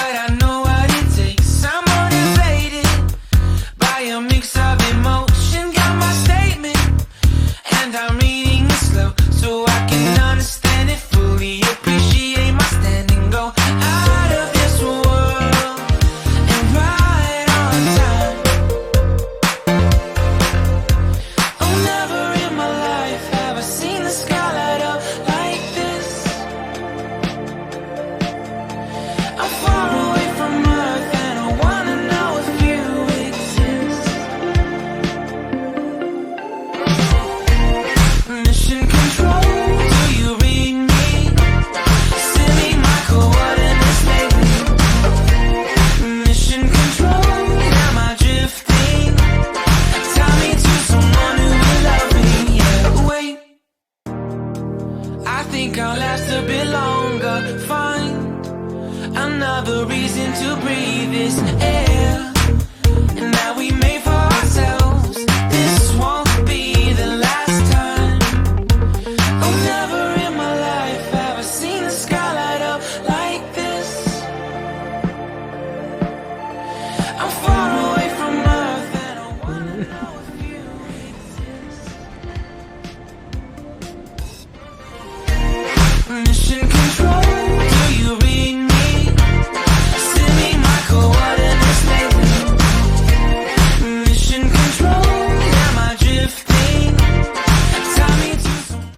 but I know what it takes. I'm motivated by a mix of emotion. Got my statement, and I'm reading it slow so I can understand it fully. Appreciate my stand and go out of this world and right on time. Oh, never in my life have I seen the sky light up like this. I'm far away from Earth and I wanna know if you exist. Mission control, do you read me? Send me my coordinates lately. Mission control, am I drifting? Tie me to someone who will love me. Yeah, wait, I think I'll last a bit longer. Find another reason to breathe this air, and now we may